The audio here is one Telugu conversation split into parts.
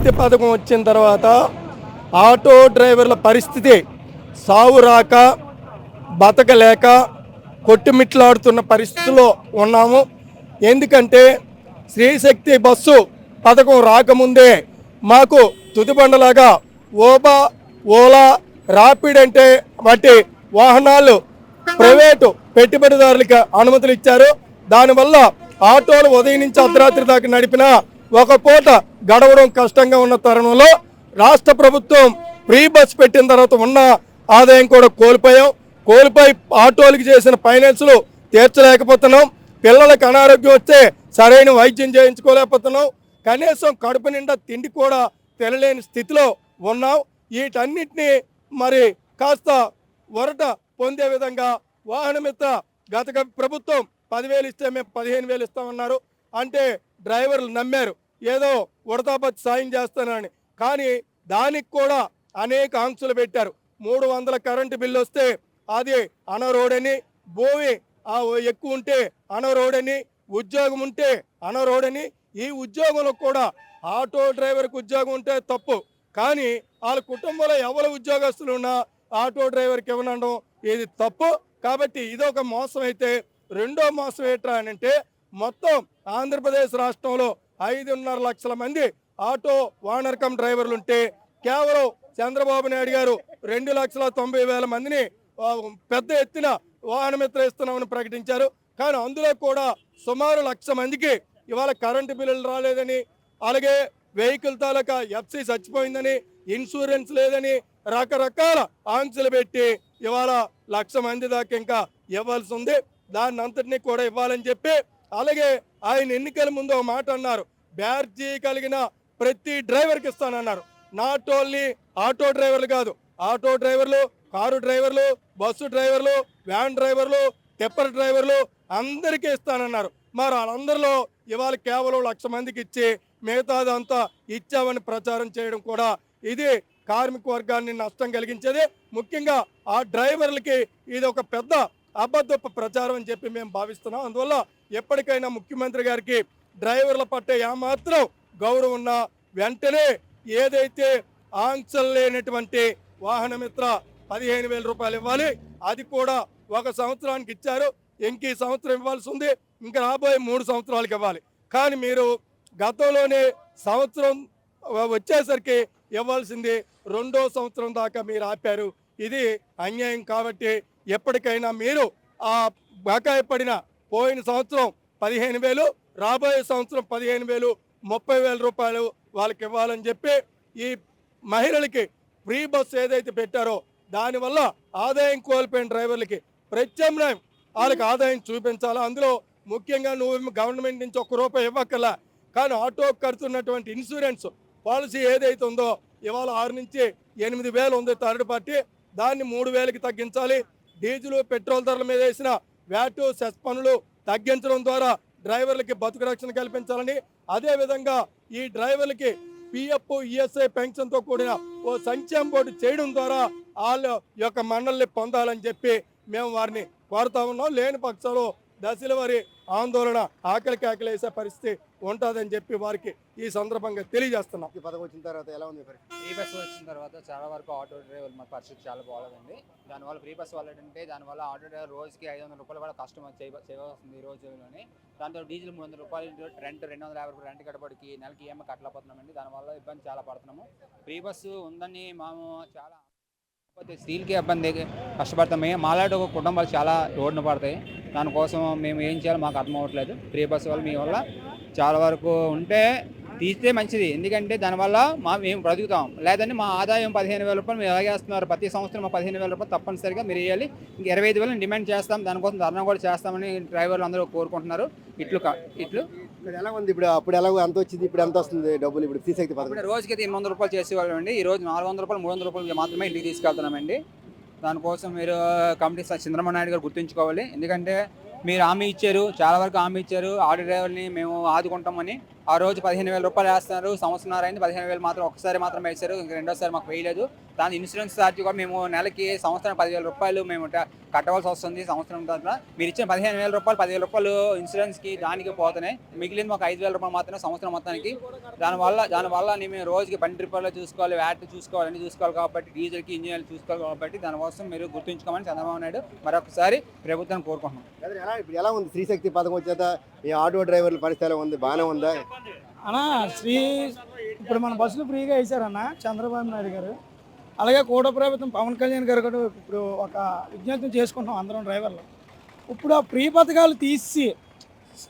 స్త్రీశక్తి పథకం వచ్చిన తర్వాత ఆటో డ్రైవర్ల పరిస్థితి సావు రాక బతకలేక కొట్టుమిట్లాడుతున్న పరిస్థితిలో ఉన్నాము. ఎందుకంటే స్త్రీశక్తి బస్సు పథకం రాకముందే మాకు తుదిబండలాగా ఓలా ర్యాపిడ్ అంటే వాటి వాహనాలు ప్రైవేటు పెట్టుబడిదారులకి అనుమతులు ఇచ్చారు. దానివల్ల ఆటోలు ఉదయం నుంచి అర్ధరాత్రి దాకా నడిపిన ఒక పూట గడవడం కష్టంగా ఉన్న తరుణంలో రాష్ట్ర ప్రభుత్వం ఫ్రీ బస్ పెట్టిన తర్వాత ఉన్న ఆదాయం కూడా కోల్పోయి ఆటోలకు చేసిన ఫైనాన్స్లు తీర్చలేకపోతున్నాం. పిల్లలకు అనారోగ్యం వస్తే సరైన వైద్యం చేయించుకోలేకపోతున్నాం. కనీసం కడుపు నిండా తిండి కూడా తినలేని స్థితిలో ఉన్నాం. వీటన్నిటినీ మరి కాస్త వరట పొందే విధంగా వాహనమిత్ర గత ప్రభుత్వం 10,000 ఇస్తే మేము 15,000 ఇస్తామన్నారు. అంటే డ్రైవర్లు నమ్మారు ఏదో ఉడతాపచ్చి సాయం చేస్తానని. కానీ దానికి కూడా అనేక ఆంక్షలు పెట్టారు. 300 కరెంటు బిల్లు వస్తే అది అనరోడని, భూమి ఎక్కువ ఉంటే అనరోడని, ఉద్యోగం ఉంటే అనరోడని. ఈ ఉద్యోగంలో కూడా ఆటో డ్రైవర్కి ఉద్యోగం ఉంటే తప్పు, కానీ వాళ్ళ కుటుంబంలో ఎవరు ఉద్యోగస్తులు ఉన్నా ఆటో డ్రైవర్కి ఇవ్వనడం ఇది తప్పు. కాబట్టి ఇదొక మోసం అయితే, రెండో మోసం ఏంట్రా అని అంటే మొత్తం ఆంధ్రప్రదేశ్ రాష్ట్రంలో 5.5 లక్షల మంది ఆటో వానరకం డ్రైవర్లు ఉంటే కేవలం చంద్రబాబు నాయుడు గారు 2,90,000 మందిని పెద్ద ఎత్తున వాహనమిత్ర ఇస్తున్నామని ప్రకటించారు. కానీ అందులో కూడా సుమారు 1,00,000 మందికి ఇవాళ కరెంటు బిల్లులు రాలేదని, అలాగే వెహికల్ తాలూకా ఎఫ్సి చచ్చిపోయిందని, ఇన్సూరెన్స్ లేదని రకరకాల ఆంక్షలు పెట్టి ఇవాళ 1,00,000 మంది దాకా ఇంకా ఇవ్వాల్సి ఉంది. దాన్ని అంతటినీ కూడా ఇవ్వాలని చెప్పి, అలాగే ఆయన ఎన్నికల ముందు ఒక మాట అన్నారు, బ్యాడ్జీ కలిగిన ప్రతి డ్రైవర్కి ఇస్తానన్నారు. నాట్ ఓన్లీ ఆటో డ్రైవర్లు కాదు, ఆటో డ్రైవర్లు, కారు డ్రైవర్లు, బస్సు డ్రైవర్లు, వ్యాన్ డ్రైవర్లు, టిప్పర్ డ్రైవర్లు అందరికీ ఇస్తానన్నారు. మరి వాళ్ళందరిలో ఇవాళ కేవలం 1,00,000 మందికి ఇచ్చి మిగతాదంతా ఇచ్చామని ప్రచారం చేయడం కూడా ఇది కార్మిక వర్గాన్ని నష్టం కలిగించేది. ముఖ్యంగా ఆ డ్రైవర్లకి ఇది ఒక పెద్ద అబద్ధపు ప్రచారం అని చెప్పి మేము భావిస్తున్నాం. అందువల్ల ఎప్పటికైనా ముఖ్యమంత్రి గారికి డ్రైవర్ల పట్ల ఏమాత్రం గౌరవం ఉన్నా వెంటనే ఏదైతే ఆంక్షలు లేనటువంటి వాహనమిత్ర 15,000 రూపాయలు ఇవ్వాలి, అది కూడా 1 సంవత్సరానికి ఇచ్చారు. ఇంక సంవత్సరం ఇవ్వాల్సి ఉంది, ఇంకా రాబోయే 3 సంవత్సరాలకు ఇవ్వాలి. కానీ మీరు గతంలోనే సంవత్సరం వచ్చేసరికి ఇవ్వాల్సింది 2వ సంవత్సరం దాకా మీరు ఆపారు. ఇది అన్యాయం. కాబట్టి ఎప్పటికైనా మీరు ఆ బకాయి పడిన పోయిన సంవత్సరం 15,000, రాబోయే సంవత్సరం 15,000, 30,000 రూపాయలు వాళ్ళకి ఇవ్వాలని చెప్పి, ఈ మహిళలకి ఫ్రీ బస్ ఏదైతే పెట్టారో దానివల్ల ఆదాయం కోల్పోయిన డ్రైవర్లకి ప్రత్యామ్నాయం వాళ్ళకి ఆదాయం చూపించాలా. అందులో ముఖ్యంగా నువ్వు గవర్నమెంట్ నుంచి 1 రూపాయి ఇవ్వక్కర్లా, కానీ ఆటో కడుతున్నటువంటి ఇన్సూరెన్స్ పాలసీ ఏదైతే ఉందో ఇవాళ 6 నుంచి 8,000 ఉంది థర్డ్ పార్టీ, దాన్ని 3,000కి తగ్గించాలి. డీజిల్ పెట్రోల్ ధరల మీద వేసిన వ్యాటు సెస్ పన్నులు తగ్గించడం ద్వారా డ్రైవర్లకి బతుకు రక్షణ కల్పించాలని, అదేవిధంగా ఈ డ్రైవర్లకి పిఎఫ్, ఈఎస్ఐ పెన్షన్తో కూడిన ఓ సంక్షేమ బోర్డు చేయడం ద్వారా వాళ్ళ యొక్క మన్నల్ని పొందాలని చెప్పి మేము వారిని కోరుతా ఉన్నాం. లేని పక్షంలో దశల వారి ఆందోళన ఆకలి కేకలు వేసే పరిస్థితి ఉంటుందని చెప్పి వారికి ఈ సందర్భంగా తెలియజేస్తున్నాం. ఈ పథకం వచ్చిన తర్వాత ఎలా ఉంది? ఫ్రీ బస్ వచ్చిన తర్వాత చాలా వరకు ఆటో డ్రైవర్ మా పరిస్థితి చాలా బాగాలేదండి. దానివల్ల ఫ్రీ బస్ వాళ్ళంటే దానివల్ల ఆటో డ్రైవర్ రోజుకి 500 రూపాయలు కూడా కష్టం చేయవలసింది ఈ రోజులోనే. దాంతో డీజిల్ 300 రూపాయలు రెంట్, 250 రూపాయలు రెంట్ కట్టబడికి నెలకి ఈఎంఐ కట్టలేకపోతున్నామండి. దానివల్ల ఇబ్బంది చాలా పడుతున్నాము. ఫ్రీ బస్సు ఉందని మేము చాలా స్టీల్కి ఇబ్బంది కష్టపడతాం. మాలాంటి ఒక కుటుంబాలు చాలా రోడ్డున పడతాయి. దానికోసం మేము ఏం చేయాలో మాకు అర్థం అవ్వట్లేదు. ఫ్రీ బస్సు వల్ల మీ వల్ల చాలా వరకు ఉంటే తీస్తే మంచిది, ఎందుకంటే దానివల్ల మేము బ్రతుకుతాం. లేదంటే మా ఆదాయం 15,000 రూపాయలు మీరు ఎలాగేస్తున్నారు, ప్రతి సంవత్సరం మా 15,000 రూపాయలు తప్పనిసరిగా మీరు వేయాలి. ఇంక 25,000 డిమాండ్ చేస్తాం, దానికోసం ధర్నా కూడా చేస్తామని డ్రైవర్లు అందరూ కోరుకుంటున్నారు. ఇట్లు ఎలా ఉంది ఇప్పుడు? అప్పుడు ఎలా ఎంత వచ్చింది, ఇప్పుడు ఎంత వస్తుంది డబ్బులు? ఇప్పుడు స్త్రీశక్తి పథకం రోజుకైతే 800 రూపాయలు చేసేవాళ్ళం అండి. ఈ రోజు 400 రూపాయలు, 300 రూపాయలు మాత్రమే ఇంటికి తీసుకెళ్తున్నామండి. దానికోసం మీరు కమిటీ చంద్రబాబు నాయుడు గారు గుర్తుంచుకోవాలి. ఎందుకంటే మీరు హామీ ఇచ్చారు, చాలా వరకు హామీ ఇచ్చారు, ఆటో డ్రైవర్ని మేము ఆదుకుంటామని. ఆ రోజు 15,000 రూపాయలు వేస్తున్నారు. సంవత్సరం అయింది 15,000 మాత్రం ఒకసారి మాత్రం వేశారు. ఇంక రెండోసారి మాకు వేయలేదు. దాని ఇన్సూరెన్స్ ఛార్జ్ కూడా మేము నెలకి సంవత్సరం 10,000 రూపాయలు మేము కట్టవలసి వస్తుంది సంవత్సరం తర్వాత. మీరు ఇచ్చిన 15,000 రూపాయలు 10,000 రూపాయలు ఇన్సూరెన్స్కి దానికి పోతున్నాయి. మిగిలింది మాకు 5,000 రూపాయలు మాత్రమే సంవత్సరం మొత్తానికి. దానివల్ల మేము రోజుకి బండి రిపేర్లో చూసుకోవాలి, వ్యాట్ చూసుకోవాలి, అన్ని చూసుకోవాలి కాబట్టి, డీజిల్కి ఇంజిన్ చూసుకోవాలి కాబట్టి దానికోసం మీరు గుర్తుంచుకోమని చంద్రబాబు నాయుడు మరొకసారి ప్రభుత్వాన్ని కోరుకుంటున్నాం. ఇప్పుడు ఎలా ఉంది శ్రీశక్తి పథకం వచ్చేత ఈ ఆటో డ్రైవర్ల పరిస్థితి ఎలా ఉంది? బాగానే ఉందా అన్నా? ఇప్పుడు మన బస్సులు ఫ్రీగా వేశారన్న చంద్రబాబు నాయుడు గారు. అలాగే కూడా ప్రభుత్వం పవన్ కళ్యాణ్ గారు కూడా ఇప్పుడు ఒక విజ్ఞప్తి చేసుకుంటున్నాం అందరం డ్రైవర్లు. ఇప్పుడు ఆ ఫ్రీ పథకాలు తీసి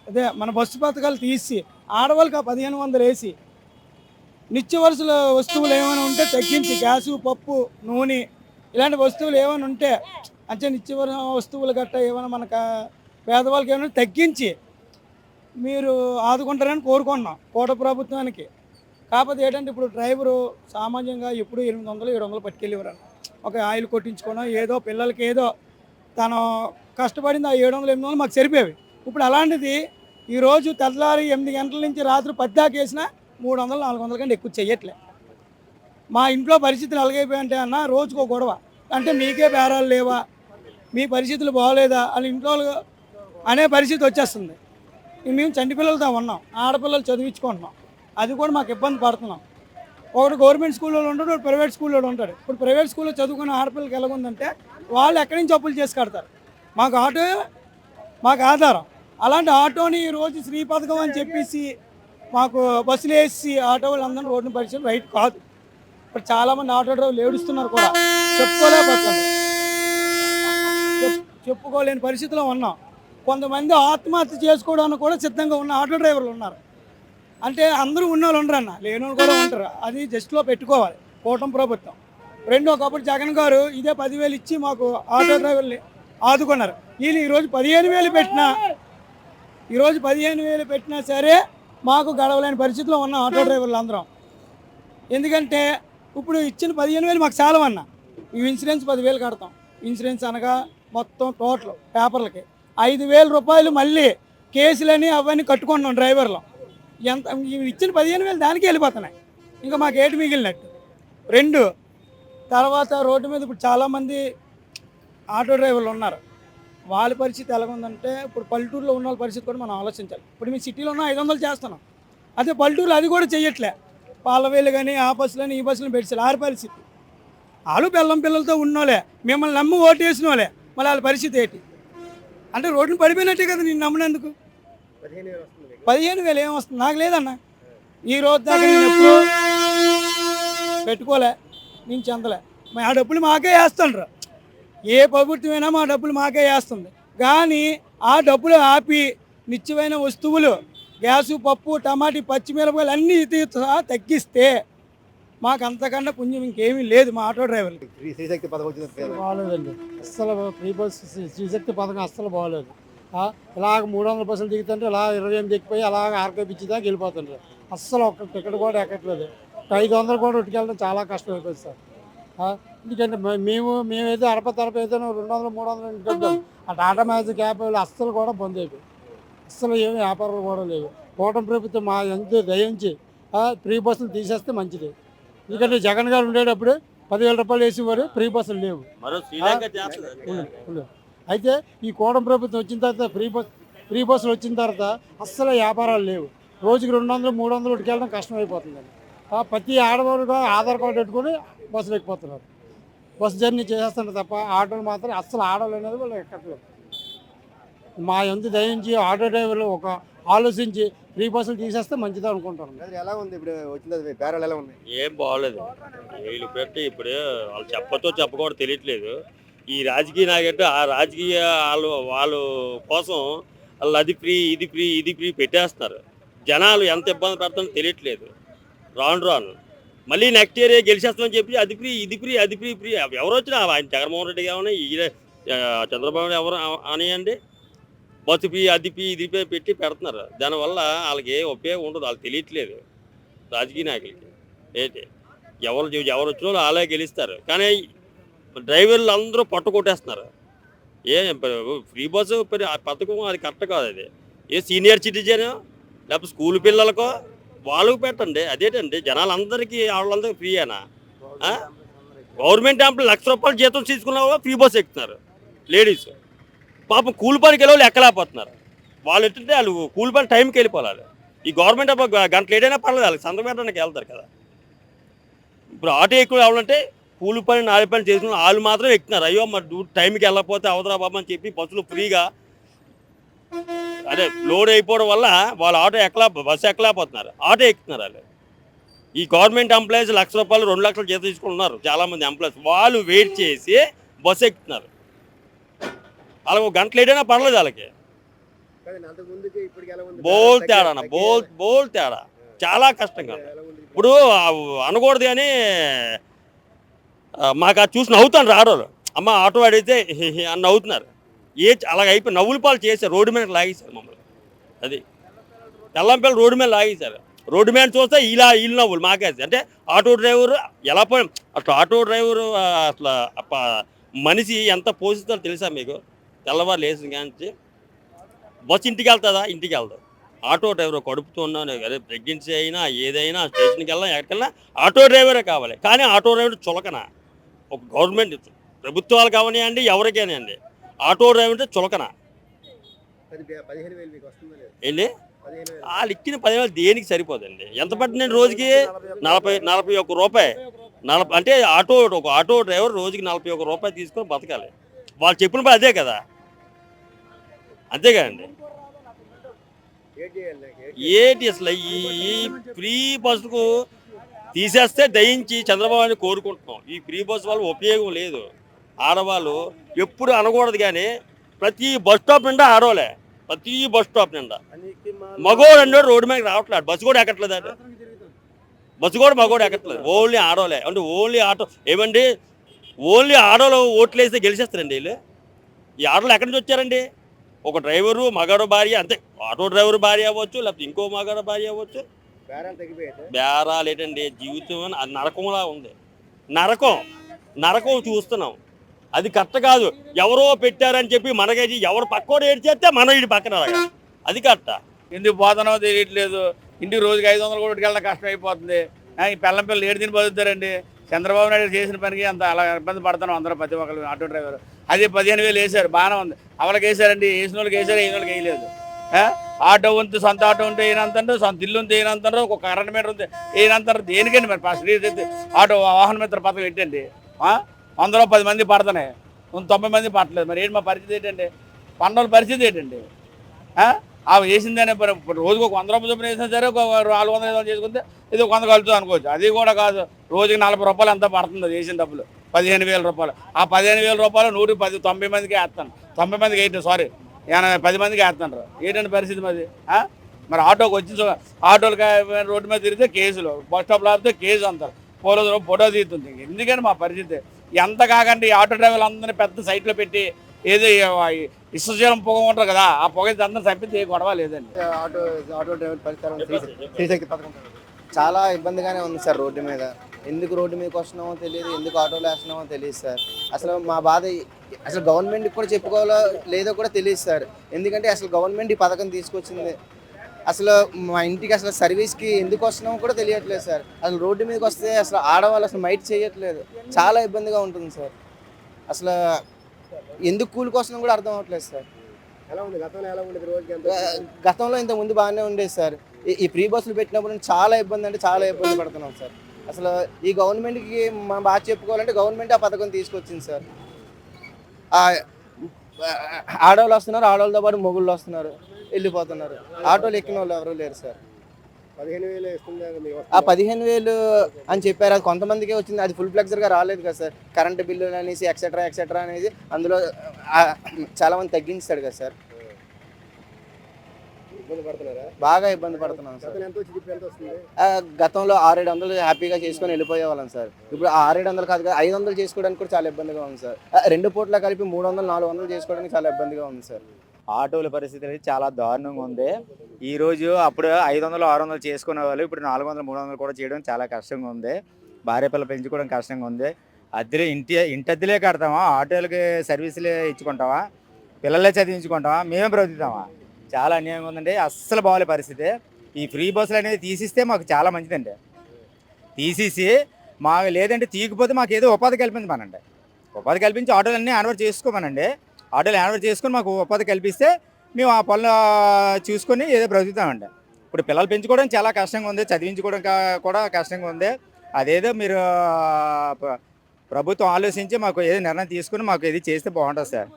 అదే మన బస్సు పథకాలు తీసి ఆడవాళ్ళకి ఆ 1,500 వేసి నిత్యవలసల వస్తువులు ఏమైనా ఉంటే తగ్గించి, గ్యాసు, పప్పు, నూనె ఇలాంటి వస్తువులు ఏమైనా ఉంటే అంటే నిత్యవర వస్తువులు గట్ట ఏమైనా మనకు పేదవాళ్ళకి ఏమైనా తగ్గించి మీరు ఆదుకుంటారని కోరుకుంటున్నాం కోట ప్రభుత్వానికి. కాకపోతే ఏంటంటే ఇప్పుడు డ్రైవరు సామాన్యంగా ఎప్పుడు 800, 700 పట్టుకెళ్ళేవారు. ఒక ఆయిల్ కొట్టించుకోవడం ఏదో పిల్లలకి ఏదో తను కష్టపడింది ఆ 700, 800 మాకు సరిపోయేవి. ఇప్పుడు అలాంటిది ఈరోజు తెల్లారి 8 గంటల నుంచి రాత్రి 10 దాకా వేసినా 300, 400 కంటే ఎక్కువ చెయ్యట్లే. మా ఇంట్లో పరిస్థితులు ఎలాగైపోయాయంటే అన్న, రోజుకో గొడవ. అంటే మీకే బేరాలు లేవా, మీ పరిస్థితులు బాగోలేదా అని ఇంట్లో అనే పరిస్థితి వచ్చేస్తుంది. మేము చంటి పిల్లలతో ఉన్నాం, ఆడపిల్లలు చదివించుకుంటున్నాం, అది కూడా మాకు ఇబ్బంది పడుతున్నాం. ఒకటి గవర్నమెంట్ స్కూల్లో ఉంటాడు, ఒకటి ప్రైవేట్ స్కూల్లో ఉంటాడు. ఇప్పుడు ప్రైవేట్ స్కూల్లో చదువుకున్న ఆడపిల్లలకి ఎలాగుందంటే వాళ్ళు ఎక్కడి నుంచి అప్పులు చేసి కడతారు. మాకు ఆటో మాకు ఆధారం. అలాంటి ఆటోని ఈరోజు శ్రీ పథకం అని చెప్పేసి మాకు బస్సులు వేసి ఆటో వాళ్ళందరూ రోడ్డుని పరిచయం రైట్ కాదు. ఇప్పుడు చాలామంది ఆటో డ్రైవర్లు ఏడుస్తున్నారు కూడా, చెప్పుకోలేకపోతున్నారు, చెప్పుకోలేని పరిస్థితిలో ఉన్నాం. కొంతమంది ఆత్మహత్య చేసుకోవడానికి కూడా సిద్ధంగా ఉన్న ఆటో డ్రైవర్లు ఉన్నారు. అంటే అందరూ ఉన్నోళ్ళు ఉండరు అన్న, లేనోళ్ళు కూడా ఉంటారు. అది జస్ట్లో పెట్టుకోవాలి కూటమి ప్రభుత్వం. ఒకప్పుడు జగన్ గారు ఇదే 10,000 ఇచ్చి మాకు ఆటో డ్రైవర్ని ఆదుకున్నారు. వీళ్ళు ఈరోజు 15,000 పెట్టినా సరే మాకు గడవలేని పరిస్థితిలో ఉన్న ఆటో డ్రైవర్లు అందరం. ఎందుకంటే ఇప్పుడు ఇచ్చిన 15,000 మాకు చాలవన్న. ఈ ఇన్సూరెన్స్ 10,000 కడతాం. ఇన్సూరెన్స్ అనగా మొత్తం టోటల్ పేపర్లకి 5,000 రూపాయలు మళ్ళీ కేసులని అవన్నీ కట్టుకుంటున్నాం డ్రైవర్లు. ఎంత ఇచ్చిన 15,000 దానికి వెళ్ళిపోతున్నాయి. ఇంకా మాకు ఏటి మిగిలినట్టు. తర్వాత రోడ్డు మీద ఇప్పుడు చాలామంది ఆటో డ్రైవర్లు ఉన్నారు. వాళ్ళ పరిస్థితి ఎలాగుందంటే, ఇప్పుడు పల్లెటూరులో ఉన్న వాళ్ళ పరిస్థితి కూడా మనం ఆలోచించాలి. ఇప్పుడు మేము సిటీలో ఉన్న 500 చేస్తున్నాం, అదే పల్లెటూరులో అది కూడా చెయ్యట్లే. పాలవేలు కానీ ఆ బస్సులని ఈ బస్సులను పెట్టాలి. ఆరు పరిస్థితి వాళ్ళు బెల్లం పిల్లలతో ఉన్నోలే, మిమ్మల్ని నమ్మి ఓటు వేసిన వాళ్ళే, మళ్ళీ వాళ్ళ పరిస్థితి ఏంటి అంటే రోడ్డుని పడిపోయినట్టే కదా. నేను నమ్మినందుకు 15,000 ఏమొస్తుంది? నాకు లేదన్న. ఈ రోజు దాకా నేను ఎప్పుడు పెట్టుకోలే, నేను చెందలే. ఆ డబ్బులు మాకే వేస్తుండ్రు. ఏ ప్రభుత్వమైనా మా డబ్బులు మాకే వేస్తుంది. కానీ ఆ డబ్బులు ఆపి నిత్యమైన వస్తువులు గ్యాసు, పప్పు, టమాటీ, పచ్చిమిరపకాయలు అన్నీ తగ్గిస్తే మాకు అంతకన్నా పుణ్యం ఇంకేమీ లేదు మా ఆటో డ్రైవర్లు. శ్రీశక్తి పథకం వచ్చింది బాగోలేదండి అస్సలు. ఫ్రీ బస్ శ్రీశక్తి పథకం అస్సలు బాగోలేదు. ఇలాగ 300 బస్సులు దిగుతుంటే ఇలా 28 ఎక్కిపోయి అలాగ ఆర్కేపిచ్చి దాకా వెళ్ళిపోతుండ్రు. అస్సలు ఒక్క టికెట్ కూడా ఎక్కట్లేదు. 500 కూడా ఉట్టుకెళ్ళడం చాలా కష్టం అయిపోయింది సార్. ఎందుకంటే మేమైతే అరపై అయితే 200, 300 ఇంటికెళ్తాం. ఆ టాటా మ్యాజిక్ యాప్ అస్సలు కూడా బంద్ అయిపోయి, అస్సలు ఏమి వ్యాపారాలు కూడా లేవు. కూటమి ప్రభుత్వం మా ఎంత దయించి ఫ్రీ బస్సులు తీసేస్తే మంచిది. ఎందుకంటే జగన్ గారు ఉండేటప్పుడు 10,000 రూపాయలు వేసేవారు, ఫ్రీ బస్సులు లేవు. అయితే ఈ కూటమి ప్రభుత్వం వచ్చిన తర్వాత ఫ్రీ బస్సులు వచ్చిన తర్వాత అస్సలు వ్యాపారాలు లేవు. రోజుకి 200, 300 ఉట్టుకెళ్ళడం కష్టం అయిపోతుందండి. ప్రతి ఆడవారు ఆధార్ కార్డు పెట్టుకొని బస్సులు ఎక్కిపోతున్నారు. బస్సు జర్నీ చేసేస్తున్నారు తప్ప ఆటోలు మాత్రం అస్సలు ఆడవాళ్ళు అనేది వాళ్ళు ఎక్కట్లేదు. మా ఎంత దయించి ఆటో డ్రైవర్లు ఒక ఆలోచించి ఫ్రీ బస్సులు తీసేస్తే మంచిది అనుకుంటారు. ఎలా ఉంది ఇప్పుడు వచ్చింది బేరాలు ఎలా ఉన్నాయి? ఏం బాగోలేదు. వీళ్ళు పెట్టి ఇప్పుడు వాళ్ళు చెప్పకూడదు తెలియట్లేదు. ఈ రాజకీయ నాయకులు ఆ రాజకీయ వాళ్ళు కోసం వాళ్ళు అది ఫ్రీ ఇది ఫ్రీ పెట్టేస్తున్నారు. జనాలు ఎంత ఇబ్బంది పడుతుందో తెలియట్లేదు. రాను మళ్ళీ నెక్స్ట్ ఇయర్ గెలిచేస్తామని చెప్పి అది ఫ్రీ ఎవరు వచ్చినా ఆయన జగన్మోహన్ రెడ్డి కావాలి, చంద్రబాబు ఎవరు అనియండి, బస్సు ఫ్రీ అది ఫ్రీ పెట్టి పెడుతున్నారు. దానివల్ల వాళ్ళకి ఉపయోగం ఉండదు. వాళ్ళు తెలియట్లేదు రాజకీయ నాయకులకి. ఏంటి ఎవరు వచ్చినా వాళ్ళే గెలుస్తారు. కానీ డ్రైవర్లు అందరూ పట్టు కొట్టేస్తున్నారు. ఫ్రీ బస్సు పథకం అది కరెక్ట్ కాదు. అది సీనియర్ సిటిజన్ లేకపోతే స్కూల్ పిల్లలకో వాళ్ళకు పెట్టండి. అదేంటండి జనాలందరికీ వాళ్ళందరికీ ఫ్రీయేనా? గవర్నమెంట్ ఎంప్లాయ్ ₹1,00,000 జీతం తీసుకున్న వాళ్ళు ఫ్రీ బస్ ఎక్కుతున్నారు లేడీస్. పాపం కూలి పనికి వెళ్ళి వాళ్ళు ఎక్కలేకపోతున్నారు. వాళ్ళు ఏంటంటే వాళ్ళు కూలి పని టైంకి వెళ్ళిపోవాలి. ఈ గవర్నమెంట్ గంట లేట్ అయినా పర్లేదు, వాళ్ళకి సంతకం పెట్టడానికి వెళ్తారు కదా. ఇప్పుడు ఆటో ఎక్కువ రావాలంటే కూలి పని 4 పని చేసుకుని వాళ్ళు మాత్రం ఎక్కుతున్నారు. అయ్యో మరి టైంకి వెళ్ళకపోతే అవతరా బాబు అని చెప్పి బస్సులు ఫ్రీగా అదే లోడ్ అయిపోవడం వల్ల వాళ్ళు బస్సు ఎక్కలేకపోతున్నారు, ఆటో ఎక్కుతున్నారు వాళ్ళు. ఈ గవర్నమెంట్ ఎంప్లాయీస్ ₹1,00,000 2,00,000 జీతం తీసుకుంటున్నారు చాలామంది ఎంప్లాయీస్. వాళ్ళు వెయిట్ చేసి బస్సు ఎక్కుతున్నారు. వాళ్ళకి ఒక గంట లేట్ అయినా పర్లేదు వాళ్ళకి. బోల్ తేడా బోల్ తేడా చాలా కష్టంగా ఉంది. ఇప్పుడు అనకూడదు కానీ మాకు అది చూసి నవ్వుతాను ఆడోళ్ళు. అమ్మ ఆటో అడిగితే అని నవ్వుతున్నారు. అలాగ అయిపోయి నవ్వుల పాలు చేశారు, రోడ్డు మీద లాగేశారు మమ్మల్ని. అది తెల్లంపల్లి రోడ్డు మీద లాగేశారు. రోడ్డు మీద చూస్తే వీళ్ళు నవ్వులు మాకేసి. అంటే ఆటో డ్రైవరు ఎలా పోయి అసలు ఆటో డ్రైవరు అసలు మనిషి ఎంత పోషిస్తారో తెలుసా మీకు? తెల్లవారు లేచిన కానీ బస్సు ఇంటికి వెళ్తుందా? ఇంటికి వెళ్తాం. ఆటో డ్రైవర్ కడుపుతున్నాను, అదే ప్రెగ్నెన్సీ అయినా ఏదైనా స్టేషన్కి వెళ్ళినా ఎక్కడికెళ్ళినా ఆటో డ్రైవరే కావాలి. కానీ ఆటో డ్రైవర్ చులకన. ఒక గవర్నమెంట్ ప్రభుత్వాలు కావనివ్వండి ఎవరికైనాయండి, ఆటో డ్రైవర్ అంటే చులకన. ఏంటి వాళ్ళు ఇచ్చిన 10,000 దేనికి సరిపోదండి? ఎంత పట్టిందండి రోజుకి? 41 రూపాయి. అంటే ఒక ఆటో డ్రైవర్ రోజుకి 41 రూపాయలు తీసుకొని బతకాలి. వాళ్ళు చెప్పిన పని అదే కదా, అంతే కదండి. ఏంటి అసలు ఈ ఫ్రీ బస్సుకు తీసేస్తే దయించి చంద్రబాబుని కోరుకుంటున్నాం. ఈ ఫ్రీ బస్సు వల్ల ఉపయోగం లేదు. ఆడవాళ్ళు ఎప్పుడు అనకూడదు కానీ ప్రతి బస్ స్టాప్ నిండా ఆడవాళ్ళే. ప్రతి బస్ స్టాప్ నిండా మగోడు అంటే రోడ్డు మీద రావట్లేదు. బస్సు కూడా ఎక్కట్లేదు అంటే బస్సు కూడా మగోడు ఎక్కట్లేదు. ఓన్లీ ఆడవాళ్ళే. అంటే ఓన్లీ ఆటో ఏమండి, ఓన్లీ ఆటోలో ఓట్లు వేస్తే గెలిచేస్తారండి వీళ్ళు. ఈ ఆటోలు ఎక్కడి నుంచి వచ్చారండి? ఒక డ్రైవరు మగాడు భార్య అంతే. ఆటో డ్రైవర్ భార్య అవ్వచ్చు, లేకపోతే ఇంకో మగాడు భార్య అవ్వచ్చు. బేరాలు ఏంటండి? జీవితం అది నరకంలా ఉంది. నరకం చూస్తున్నాం. అది కరెక్ట్ కాదు. ఎవరో పెట్టారని చెప్పి మనకేసి ఎవరు పక్కోడు ఏడు చేస్తే మనం ఇటు పక్కన అది కరెక్ట్. ఎందుకు పోతానో తెలియట్లేదు. ఇంటికి రోజుకి 500 కోట్లకెళ్ళడం కష్టం అయిపోతుంది. ఈ పెళ్ళం పిల్లలు ఏడు తిని బతుకుతారండి. చంద్రబాబు నాయుడు చేసిన పనికి అంత అలా ఇబ్బంది పడుతున్నాం అందరూ, ప్రతి ఒక్కరు ఆటో డ్రైవర్. అదే 15,000 వేశారు, బాగానే ఉంది. అవలకి వేసారండి, వేసిన వాళ్ళకి వేసారు, వేసిన వాళ్ళకి వేయలేదు. ఆటో ఉంటే సొంత ఆటో ఉంటే ఏనంటారు, సొంత ఇల్లు ఉంటే ఏనంటారు, ఒక కరెంట్ మీటర్ ఉంటే ఏనంటారు. దేనికండి మరి ఫ్రీ ఆటో వాహన మిత్ర పథకం ఏంటండి? 100లో 10 మంది పడుతున్నాయి, 90 మంది పడలేదు. మరి ఏంటి మా పరిస్థితి ఏంటండి? పన్నుల పరిస్థితి ఏంటండి? అవి వేసిందనే రోజుకు ఒక 100 రూపాయలు చొప్పున వేసినా సరే ఒక 400 చేసుకుంటే ఇది 100 కలుగుతుంది అనుకోవచ్చు. అది కూడా కాదు, రోజుకి 40 రూపాయలు ఎంత పడుతుంది వేసిన డబ్బులు? 15,000 రూపాయలు. ఆ 15,000 రూపాయలు 90 మందికి వేస్తాను, 90 మందికి వేయటం, సారీ 10 మందికి వేస్తాను. ఏంటంటే పరిస్థితి మరి ఆటోకి వచ్చి ఆటోలకి రోడ్డు మీద తిరిగితే కేసులు, బస్ స్టాప్లో ఆపితే కేసు అంటారు, పోలీసులు ఫోటో తీస్తుంది. ఎందుకని మా పరిస్థితి ఎంత కాకండి? ఈ ఆటో డ్రైవర్లు అందరినీ పెద్ద సైట్లో పెట్టి ఏదో విశ్వజలం పొగ ఉంటారు కదా, ఆ పొగ అందరూ తప్పితే గొడవ లేదండి. ఆటో డ్రైవర్ పరిష్కారం శ్రీశక్తి పథకం చాలా ఇబ్బందిగానే ఉంది సార్. రోడ్డు మీద ఎందుకు రోడ్డు మీదకి వస్తున్నామో తెలియదు, ఎందుకు ఆటోలో వేస్తున్నామో తెలియదు సార్. అసలు మా బాధ అసలు గవర్నమెంట్కి కూడా చెప్పుకోవాలో లేదో కూడా తెలియదు సార్. ఎందుకంటే అసలు గవర్నమెంట్ ఈ పథకం తీసుకొచ్చింది, అసలు మా ఇంటికి అసలు సర్వీస్కి ఎందుకు వస్తున్నామో కూడా తెలియట్లేదు సార్. అసలు రోడ్డు మీదకి వస్తే అసలు ఆడవాళ్ళు అసలు మైట్ చేయట్లేదు, చాలా ఇబ్బందిగా ఉంటుంది సార్. అసలు ఎందుకు కూలికి వస్తున్నాం కూడా అర్థం అవ్వట్లేదు సార్. గతంలో ఇంత ముందు బాగానే ఉండేది సార్. ఈ ఫ్రీ బస్సులు పెట్టినప్పుడు చాలా ఇబ్బంది అంటే చాలా ఇబ్బంది పడుతున్నాం సార్. అసలు ఈ గవర్నమెంట్కి మనం బాగా చెప్పుకోవాలంటే గవర్నమెంట్ ఆ పథకం తీసుకొచ్చింది సార్. ఆడవాళ్ళు వస్తున్నారు, ఆడవాళ్ళతో పాటు మొగుళ్ళు వస్తున్నారు, వెళ్ళిపోతున్నారు. ఆటోలు ఎక్కిన వాళ్ళు ఎవరు లేరు సార్. 15,000 అని చెప్పారు, అది కొంతమందికే వచ్చింది. అది ఫుల్ ఫ్లెక్సర్గా రాలేదు కదా సార్. కరెంటు బిల్లులు అనేసి ఎక్సెట్రా అనేది అందులో చాలా మంది తగ్గించాడు కదా సార్. బాగా ఇబ్బంది పడుతున్నాం సార్. గతంలో 600-700 హ్యాపీగా చేసుకొని వెళ్ళిపోయే వాళ్ళం సార్. ఇప్పుడు 600-700 కాదు కదా, 500 చేసుకోవడానికి కూడా చాలా ఇబ్బందిగా ఉంది సార్. 2 పూట్ల కలిపి 300-400 చేసుకోవడానికి చాలా ఇబ్బందిగా ఉంది సార్. ఆటోల పరిస్థితి అనేది చాలా దారుణంగా ఉంది. ఈరోజు అప్పుడు 500-600 చేసుకునే వాళ్ళు ఇప్పుడు 400-300 కూడా చేయడం చాలా కష్టంగా ఉంది. భార్య పిల్లలు పెంచుకోవడం కష్టంగా ఉంది. అద్దెలే ఇంటి అద్దెలే కడతామా, ఆటోలకి సర్వీసులే ఇచ్చుకుంటామా, పిల్లలే చదివించుకుంటామా, మేమే బ్రతుకుతామా? చాలా అన్యాయంగా ఉందండి. అస్సలు బాగాలే పరిస్థితి. ఈ ఫ్రీ బస్సులు అనేది తీసిస్తే మాకు చాలా మంచిదండి. తీసేసి లేదంటే తీయకపోతే మాకు ఏదో ఉపాధి కల్పించమనండి. ఉపాధి కల్పించి ఆటోలన్నీ హ్యాండ్ఓవర్ చేసుకోమనండి. ఆటోలు హ్యాండ్ఓవర్ చేసుకొని మాకు ఉపాధి కల్పిస్తే మేము ఆ పనులు చూసుకొని ఏదో బ్రతుకుతామండి. ఇప్పుడు పిల్లలు పెంచుకోవడం చాలా కష్టంగా ఉంది, చదివించుకోవడం కూడా కష్టంగా ఉంది. అదేదో మీరు ప్రభుత్వం ఆలోచించి మాకు ఏదో నిర్ణయం తీసుకుని మాకు ఏది చేస్తే బాగుంటుంది సార్.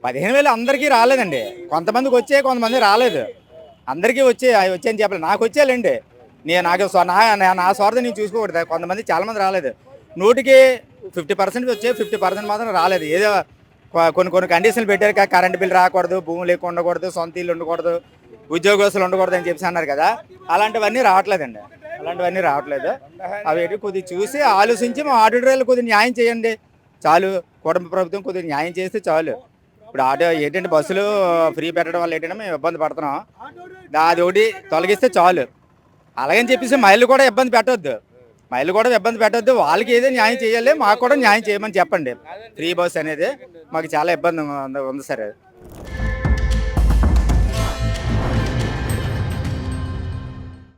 15,000 అందరికీ రాలేదండి. కొంతమందికి వచ్చే, కొంతమంది రాలేదు. అందరికీ వచ్చాయని చెప్పలేదు. నాకు వచ్చేయాలండి. నా స్వార్థం నేను చూసుకోకూడదు. కొంతమంది చాలామంది రాలేదు. 100కి 50% వచ్చాయి, 50% మాత్రం రాలేదు. ఏదో కొన్ని కండిషన్లు పెట్టారు. కరెంట్ బిల్ రాకూడదు, భూమి లేకుండా ఉండకూడదు, సొంత ఇల్లు ఉండకూడదు, ఉద్యోగస్తులు ఉండకూడదు అని చెప్పి అన్నారు కదా. అలాంటివన్నీ రావట్లేదండి. అవి కొద్దిగా చూసి ఆలోచించి మా ఆటో డ్రైవర్లు కొద్దిగా న్యాయం చేయండి చాలు. కుటుంబ ప్రభుత్వం కొద్దిగా న్యాయం చేస్తే చాలు. ఇప్పుడు ఆటో ఏంటంటే బస్సులు ఫ్రీ పెట్టడం వల్ల ఏంటంటే మేము ఇబ్బంది పడుతున్నాం. అది ఒకటి తొలగిస్తే చాలు. అలాగని చెప్పేసి మహిళలు కూడా ఇబ్బంది పెట్టొద్దు. వాళ్ళకి ఏదో న్యాయం చేయాలి, మాకు కూడా న్యాయం చేయమని చెప్పండి. ఫ్రీ బస్ అనేది మాకు చాలా ఇబ్బంది ఉంది సార్.